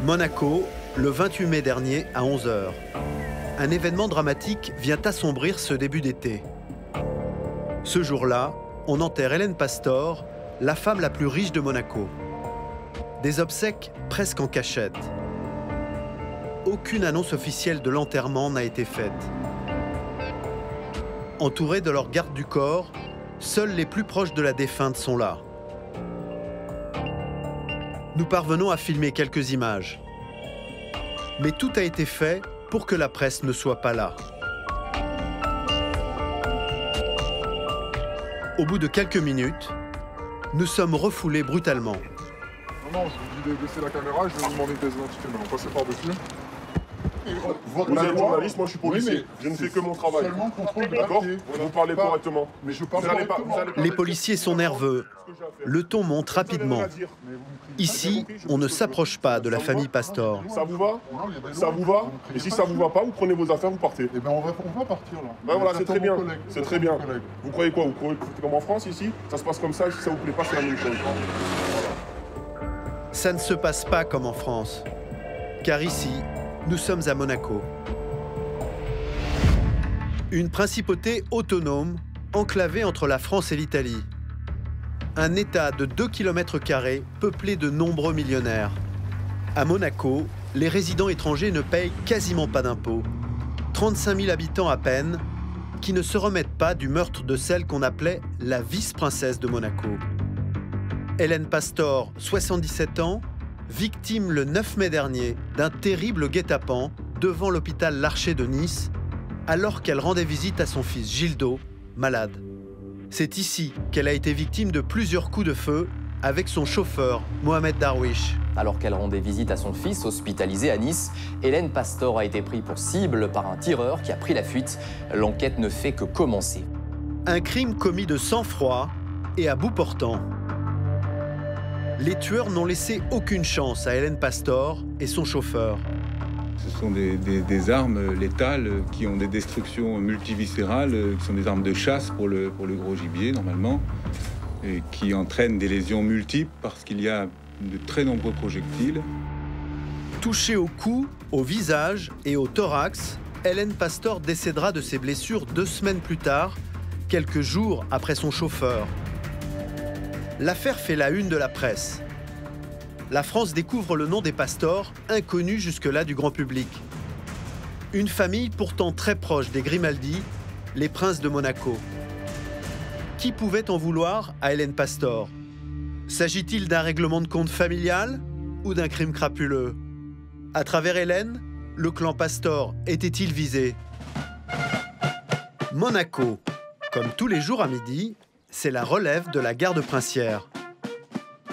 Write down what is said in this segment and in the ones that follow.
Monaco, le 28 mai dernier à 11 h. Un événement dramatique vient assombrir ce début d'été. Ce jour-là, on enterre Hélène Pastor, la femme la plus riche de Monaco. Des obsèques presque en cachette. Aucune annonce officielle de l'enterrement n'a été faite. Entourés de leurs gardes du corps, seuls les plus proches de la défunte sont là. Nous parvenons à filmer quelques images. Mais tout a été fait pour que la presse ne soit pas là. Au bout de quelques minutes, nous sommes refoulés brutalement. Non, je vous dis de baisser la caméra, je vais vous demander des identités, mais on passe par-dessus. Vous êtes journaliste, moi je suis policier. Oui, je ne fais que mon travail. Seulement contrôle de D'accord? papier. Vous parlez correctement. Mais je parle correctement. Les policiers sont nerveux. Le ton monte rapidement. Ici, on ne s'approche pas de la famille Pastor. Ça vous va? Ça vous va? Et si ça vous va pas, vous prenez vos affaires, vous partez. Eh bien, on va partir là. Ben voilà, c'est très bien. C'est très bien. Vous croyez quoi? Vous croyez que c'est comme en France ici? Ça se passe comme ça, et si ça vous plaît pas, c'est la même chose. Ça ne se passe pas comme en France. Car ici, nous sommes à Monaco. Une principauté autonome, enclavée entre la France et l'Italie. Un État de 2 km² peuplé de nombreux millionnaires. À Monaco, les résidents étrangers ne payent quasiment pas d'impôts. 35 000 habitants à peine, qui ne se remettent pas du meurtre de celle qu'on appelait la vice-princesse de Monaco. Hélène Pastor, 77 ans, victime le 9 mai dernier d'un terrible guet-apens devant l'hôpital Larcher de Nice, alors qu'elle rendait visite à son fils Gildo, malade. C'est ici qu'elle a été victime de plusieurs coups de feu avec son chauffeur, Mohamed Darwish. Alors qu'elle rendait visite à son fils hospitalisé à Nice, Hélène Pastor a été prise pour cible par un tireur qui a pris la fuite. L'enquête ne fait que commencer. Un crime commis de sang-froid et à bout portant. Les tueurs n'ont laissé aucune chance à Hélène Pastor et son chauffeur. Ce sont des armes létales qui ont des destructions multiviscérales, qui sont des armes de chasse pour le gros gibier normalement, et qui entraînent des lésions multiples parce qu'il y a de très nombreux projectiles. Touchée au cou, au visage et au thorax, Hélène Pastor décédera de ses blessures 2 semaines plus tard, quelques jours après son chauffeur. L'affaire fait la une de la presse. La France découvre le nom des Pastor, inconnu jusque-là du grand public. Une famille pourtant très proche des Grimaldi, les princes de Monaco. Qui pouvait en vouloir à Hélène Pastor? S'agit-il d'un règlement de compte familial ou d'un crime crapuleux? À travers Hélène, le clan Pastor était-il visé? Monaco, comme tous les jours à midi, c'est la relève de la garde princière.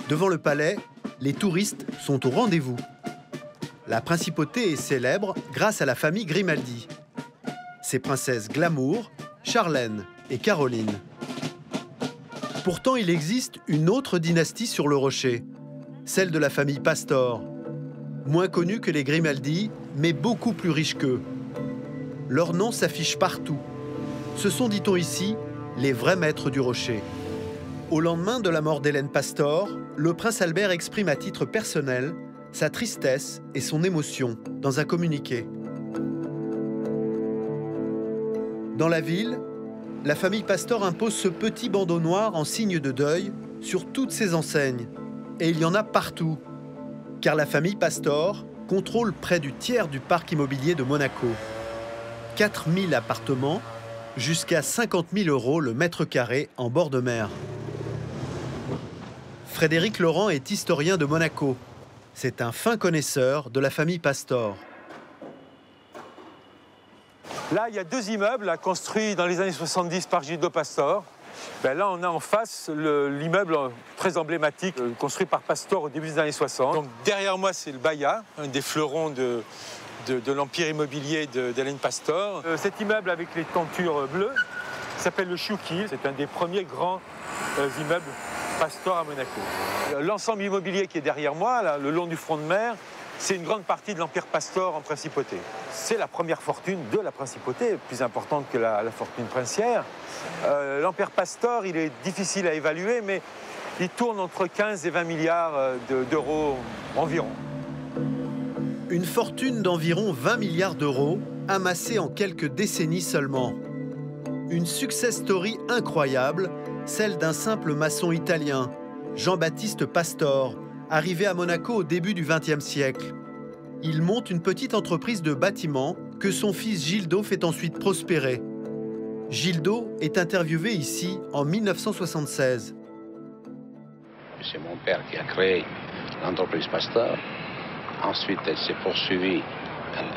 Devant le palais, les touristes sont au rendez-vous. La principauté est célèbre grâce à la famille Grimaldi. Ses princesses Glamour, Charlène et Caroline. Pourtant, il existe une autre dynastie sur le rocher, celle de la famille Pastor. Moins connue que les Grimaldi, mais beaucoup plus riche qu'eux. Leur nom s'affiche partout. Ce sont, dit-on ici, les vrais maîtres du rocher. Au lendemain de la mort d'Hélène Pastor, le prince Albert exprime à titre personnel sa tristesse et son émotion dans un communiqué. Dans la ville, la famille Pastor impose ce petit bandeau noir en signe de deuil sur toutes ses enseignes. Et il y en a partout. Car la famille Pastor contrôle près du tiers du parc immobilier de Monaco. 4 000 appartements, jusqu'à 50 000 € le mètre carré en bord de mer. Frédéric Laurent est historien de Monaco. C'est un fin connaisseur de la famille Pastor. Là, il y a 2 immeubles là, construits dans les années 70 par Gildo Pastor. Là, on a en face l'immeuble très emblématique construit par Pastor au début des années 60. Donc, derrière moi, c'est le Baya, un des fleurons de l'empire immobilier d'Hélène Pastor. Cet immeuble avec les tentures bleues s'appelle le Chouki. C'est un des premiers grands immeubles Pastor à Monaco. L'ensemble immobilier qui est derrière moi, là, le long du front de mer, c'est une grande partie de l'empire Pastor en principauté. C'est la première fortune de la principauté, plus importante que la fortune princière. L'empire Pastor, il est difficile à évaluer, mais il tourne entre 15 et 20 milliards d'euros environ. Une fortune d'environ 20 milliards d'euros, amassée en quelques décennies seulement. Une success story incroyable, celle d'un simple maçon italien, Jean-Baptiste Pastor, arrivé à Monaco au début du XXe siècle. Il monte une petite entreprise de bâtiment que son fils Gildo fait ensuite prospérer. Gildo est interviewé ici en 1976. C'est mon père qui a créé l'entreprise Pastor. Ensuite, elle s'est poursuivie.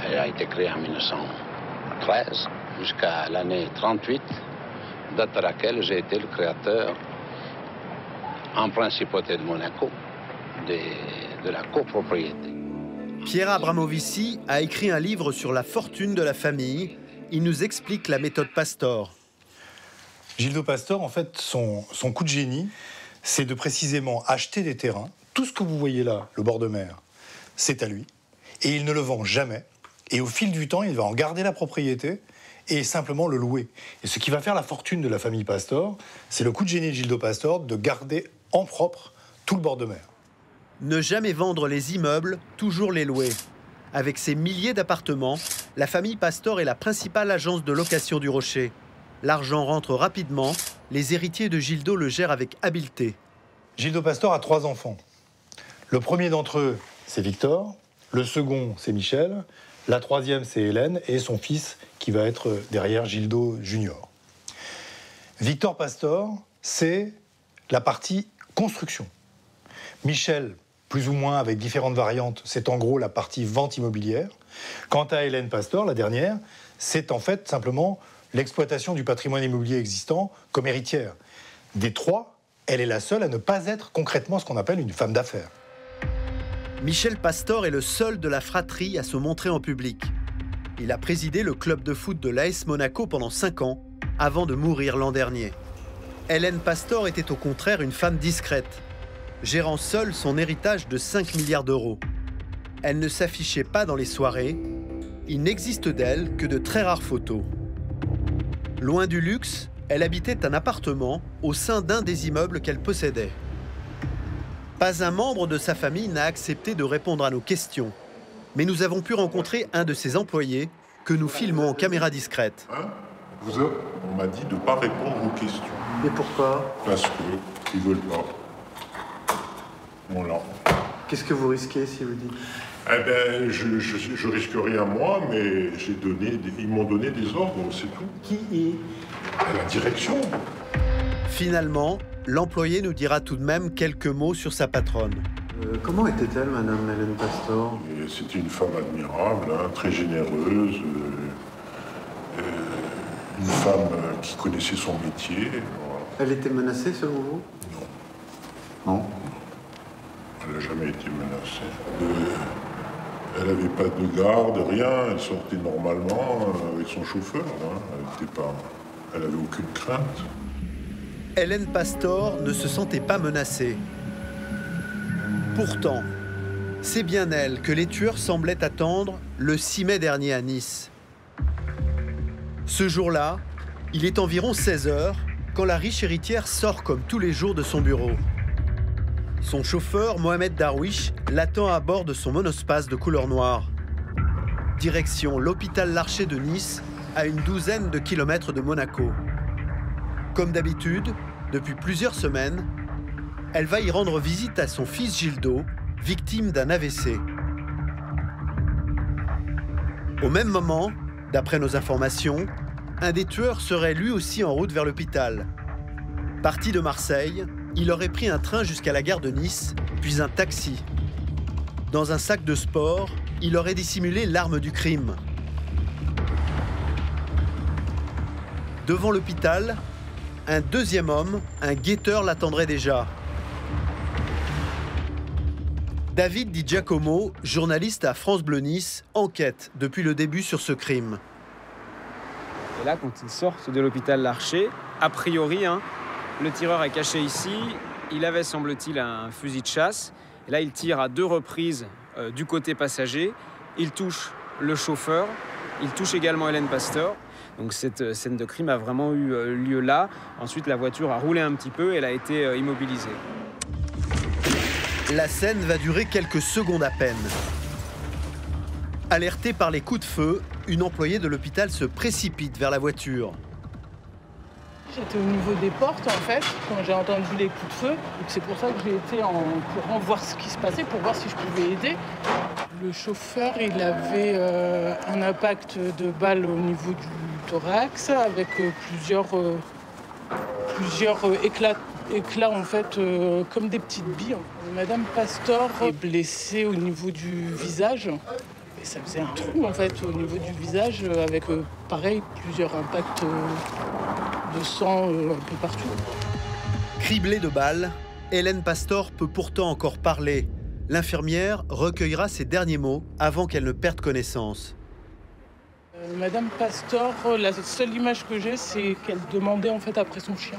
Elle a été créée en 1913 jusqu'à l'année 38, date à laquelle j'ai été le créateur en principauté de Monaco de la copropriété. Pierre Abramovici a écrit un livre sur la fortune de la famille. Il nous explique la méthode Pastor. Gildo Pastor, en fait, son coup de génie, c'est de précisément acheter des terrains. Tout ce que vous voyez là, le bord de mer, c'est à lui. Et il ne le vend jamais. Et au fil du temps, il va en garder la propriété et simplement le louer. Et ce qui va faire la fortune de la famille Pastor, c'est le coup de génie de Gildo Pastor de garder en propre tout le bord de mer. Ne jamais vendre les immeubles, toujours les louer. Avec ses milliers d'appartements, la famille Pastor est la principale agence de location du Rocher. L'argent rentre rapidement, les héritiers de Gildo le gèrent avec habileté. Gildo Pastor a 3 enfants. Le premier d'entre eux, c'est Victor. Le second, c'est Michel. La troisième, c'est Hélène. Et son fils, qui va être derrière Gildo Junior. Victor Pastor, c'est la partie construction. Michel, plus ou moins avec différentes variantes, c'est en gros la partie vente immobilière. Quant à Hélène Pastor, la dernière, c'est en fait simplement l'exploitation du patrimoine immobilier existant comme héritière. Des 3, elle est la seule à ne pas être concrètement ce qu'on appelle une femme d'affaires. Michel Pastor est le seul de la fratrie à se montrer en public. Il a présidé le club de foot de l'AS Monaco pendant 5 ans, avant de mourir l'an dernier. Hélène Pastor était au contraire une femme discrète, gérant seule son héritage de 5 milliards d'euros. Elle ne s'affichait pas dans les soirées. Il n'existe d'elle que de très rares photos. Loin du luxe, elle habitait un appartement au sein d'un des immeubles qu'elle possédait. Pas un membre de sa famille n'a accepté de répondre à nos questions. Mais nous avons pu rencontrer un de ses employés que nous filmons en caméra discrète. On m'a dit de ne pas répondre aux questions. Et pourquoi? Parce qu'ils ne veulent pas. Voilà. Qu'est-ce que vous risquez si vous dites? Eh ben, je risque rien moi, mais ils m'ont donné des ordres, c'est tout. Qui est? La direction. Finalement, l'employé nous dira tout de même quelques mots sur sa patronne. Comment était-elle, Madame Hélène Pastor? C'était une femme admirable, hein, très généreuse, une femme qui connaissait son métier. Voilà. Elle était menacée, selon vous? Non. Non? Elle n'a jamais été menacée. Elle n'avait pas de garde, rien. Elle sortait normalement avec son chauffeur. Hein. Elle n'avait aucune crainte. Hélène Pastor ne se sentait pas menacée. Pourtant, c'est bien elle que les tueurs semblaient attendre le 6 mai dernier à Nice. Ce jour-là, il est environ 16 h quand la riche héritière sort comme tous les jours de son bureau. Son chauffeur, Mohamed Darwish, l'attend à bord de son monospace de couleur noire. Direction l'hôpital Larcher de Nice, à une douzaine de kilomètres de Monaco. Comme d'habitude, depuis plusieurs semaines, elle va y rendre visite à son fils Gildo, victime d'un AVC. Au même moment, d'après nos informations, un des tueurs serait lui aussi en route vers l'hôpital. Parti de Marseille, il aurait pris un train jusqu'à la gare de Nice, puis un taxi. Dans un sac de sport, il aurait dissimulé l'arme du crime. Devant l'hôpital, un deuxième homme, un guetteur, l'attendrait déjà. David Di Giacomo, journaliste à France Bleu Nice, enquête depuis le début sur ce crime. Et là, quand ils sortent de l'hôpital Larcher, a priori, le tireur est caché ici. Il avait, semble-t-il, un fusil de chasse. Et là, il tire à 2 reprises du côté passager. Il touche le chauffeur. Il touche également Hélène Pastor. Donc cette scène de crime a vraiment eu lieu là. Ensuite, la voiture a roulé un petit peu et elle a été immobilisée. La scène va durer quelques secondes à peine. Alertée par les coups de feu, une employée de l'hôpital se précipite vers la voiture. J'étais au niveau des portes en fait, quand j'ai entendu les coups de feu. C'est pour ça que j'ai été en courant voir ce qui se passait, pour voir si je pouvais aider. Le chauffeur, il avait un impact de balle au niveau du thorax avec plusieurs éclats en fait, comme des petites billes. Madame Pastor est blessée au niveau du visage. Et ça faisait un trou en fait au niveau du visage avec pareil plusieurs impacts de sang un peu partout. Criblée de balles, Hélène Pastor peut pourtant encore parler. L'infirmière recueillera ses derniers mots avant qu'elle ne perde connaissance. Madame Pastor, la seule image que j'ai, c'est qu'elle demandait en fait après son chien.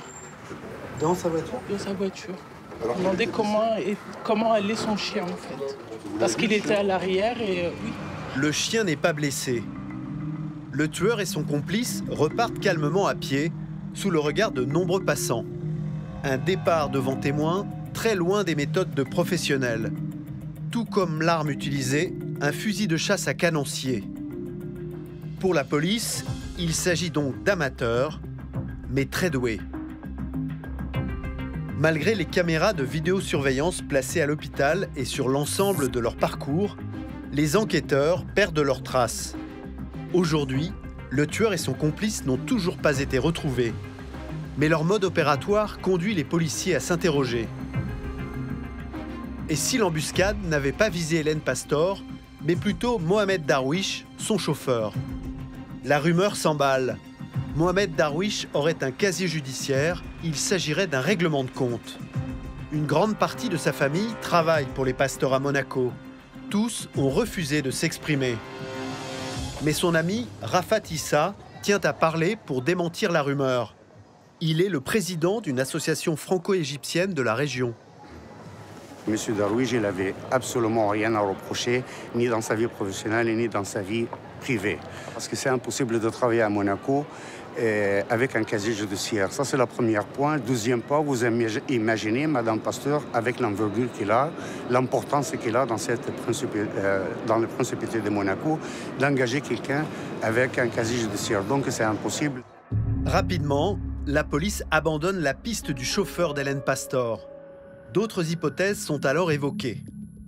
Dans sa voiture? Dans sa voiture. Elle demandait comment allait son chien en fait. Parce qu'il était à l'arrière et oui. Le chien n'est pas blessé. Le tueur et son complice repartent calmement à pied, sous le regard de nombreux passants. Un départ devant témoins, très loin des méthodes de professionnels. Tout comme l'arme utilisée, un fusil de chasse à canoncier. Pour la police, il s'agit donc d'amateurs, mais très doués. Malgré les caméras de vidéosurveillance placées à l'hôpital et sur l'ensemble de leur parcours, les enquêteurs perdent leurs traces. Aujourd'hui, le tueur et son complice n'ont toujours pas été retrouvés. Mais leur mode opératoire conduit les policiers à s'interroger. Et si l'embuscade n'avait pas visé Hélène Pastor, mais plutôt Mohamed Darwish, son chauffeur? La rumeur s'emballe. Mohamed Darwish aurait un casier judiciaire, il s'agirait d'un règlement de compte. Une grande partie de sa famille travaille pour les Pastor à Monaco. Tous ont refusé de s'exprimer. Mais son ami, Rafat Issa, tient à parler pour démentir la rumeur. Il est le président d'une association franco-égyptienne de la région. Monsieur Darwish, il n'avait absolument rien à reprocher, ni dans sa vie professionnelle, ni dans sa vie privée. Parce que c'est impossible de travailler à Monaco avec un casier judiciaire. Ça, c'est le premier point. Deuxième point, vous imaginez Madame Pastor avec l'envergure qu'il a, l'importance qu'il a dans le principauté de Monaco, d'engager quelqu'un avec un casier judiciaire. Donc, c'est impossible. Rapidement, la police abandonne la piste du chauffeur d'Hélène Pastor. D'autres hypothèses sont alors évoquées.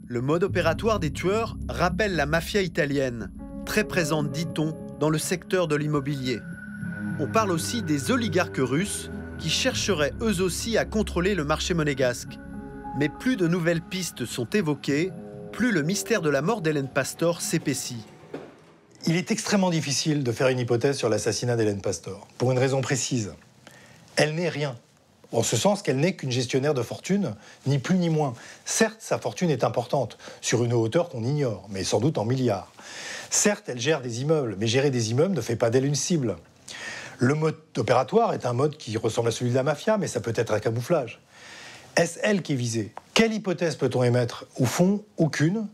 Le mode opératoire des tueurs rappelle la mafia italienne, très présente, dit-on, dans le secteur de l'immobilier. On parle aussi des oligarques russes qui chercheraient eux aussi à contrôler le marché monégasque. Mais plus de nouvelles pistes sont évoquées, plus le mystère de la mort d'Hélène Pastor s'épaissit. Il est extrêmement difficile de faire une hypothèse sur l'assassinat d'Hélène Pastor, pour une raison précise. Elle n'est rien. En ce sens qu'elle n'est qu'une gestionnaire de fortune, ni plus ni moins. Certes, sa fortune est importante, sur une hauteur qu'on ignore, mais sans doute en milliards. Certes, elle gère des immeubles, mais gérer des immeubles ne fait pas d'elle une cible. Le mode opératoire est un mode qui ressemble à celui de la mafia, mais ça peut être un camouflage. Est-ce elle qui est visée? Quelle hypothèse peut-on émettre? Au fond, aucune.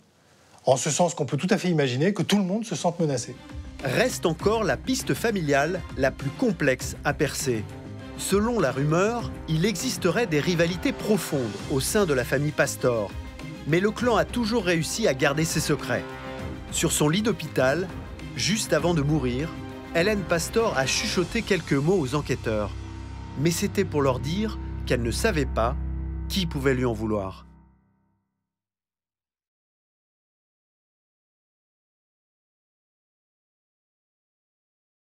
En ce sens qu'on peut tout à fait imaginer que tout le monde se sente menacé. Reste encore la piste familiale la plus complexe à percer. Selon la rumeur, il existerait des rivalités profondes au sein de la famille Pastor. Mais le clan a toujours réussi à garder ses secrets. Sur son lit d'hôpital, juste avant de mourir, Hélène Pastor a chuchoté quelques mots aux enquêteurs. Mais c'était pour leur dire qu'elle ne savait pas qui pouvait lui en vouloir.